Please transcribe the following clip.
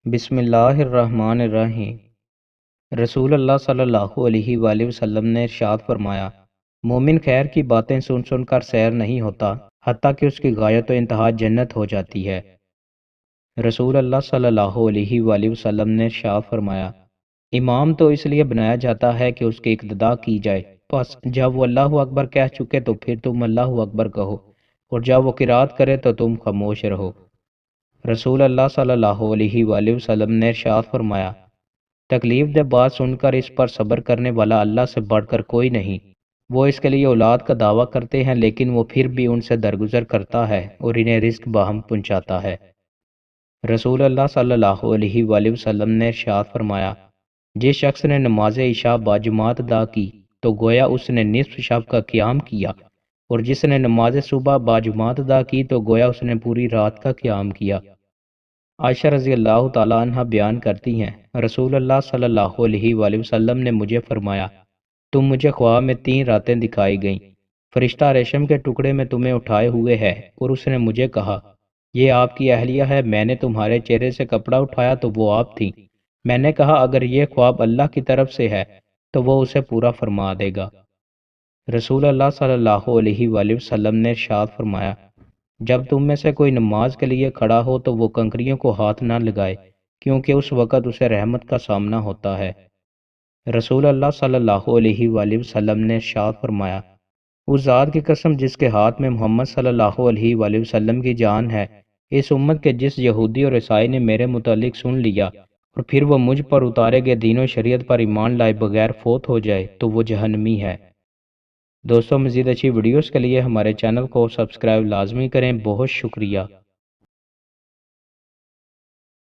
بسم اللہ الرحمن الرحیم۔ رسول اللہ صلی اللہ علیہ وآلہ وسلم نے ارشاد فرمایا، مومن خیر کی باتیں سن سن کر سیر نہیں ہوتا حتیٰ کہ اس کی غایت و انتہا جنت ہو جاتی ہے۔ رسول اللہ صلی اللہ علیہ وآلہ وسلم نے ارشاد فرمایا، امام تو اس لیے بنایا جاتا ہے کہ اس کی اقتداء کی جائے، بس جب وہ اللہ اکبر کہہ چکے تو پھر تم اللہ اکبر کہو، اور جب وہ قرات کرے تو تم خاموش رہو۔ رسول اللہ صلی اللہ علیہ وآلہ وسلم نے ارشاد فرمایا، تکلیف دہ بات سن کر اس پر صبر کرنے والا اللہ سے بڑھ کر کوئی نہیں۔ وہ اس کے لیے اولاد کا دعویٰ کرتے ہیں لیکن وہ پھر بھی ان سے درگزر کرتا ہے اور انہیں رزق باہم پہنچاتا ہے۔ رسول اللہ صلی اللہ علیہ وآلہ وسلم نے ارشاد فرمایا، جس شخص نے نماز عشاء باجماعت ادا کی تو گویا اس نے نصف شب کا قیام کیا، اور جس نے نماز صبح باجماعت ادا کی تو گویا اس نے پوری رات کا قیام کیا۔ عائشہ رضی اللہ تعالیٰ عنہ بیان کرتی ہیں، رسول اللہ صلی اللہ علیہ وآلہ وسلم نے مجھے فرمایا، تم مجھے خواب میں 3 راتیں دکھائی گئیں، فرشتہ ریشم کے ٹکڑے میں تمہیں اٹھائے ہوئے ہے، اور اس نے مجھے کہا، یہ آپ کی اہلیہ ہے۔ میں نے تمہارے چہرے سے کپڑا اٹھایا تو وہ آپ تھیں۔ میں نے کہا، اگر یہ خواب اللہ کی طرف سے ہے تو وہ اسے پورا فرما دے گا۔ رسول اللہ صلی اللہ علیہ وآلہ وسلم نے ارشاد فرمایا، جب تم میں سے کوئی نماز کے لیے کھڑا ہو تو وہ کنکریوں کو ہاتھ نہ لگائے، کیونکہ اس وقت اسے رحمت کا سامنا ہوتا ہے۔ رسول اللہ صلی اللہ علیہ وآلہ وسلم نے ارشاد فرمایا، اس ذات کی قسم جس کے ہاتھ میں محمد صلی اللہ علیہ وآلہ وسلم کی جان ہے، اس امت کے جس یہودی اور عیسائی نے میرے متعلق سن لیا اور پھر وہ مجھ پر اتارے گئے دین و شریعت پر ایمان لائے بغیر فوت ہو جائے تو وہ جہنمی ہے۔ دوستو، مزید اچھی ویڈیوز کے لیے ہمارے چینل کو سبسکرائب لازمی کریں۔ بہت شکریہ۔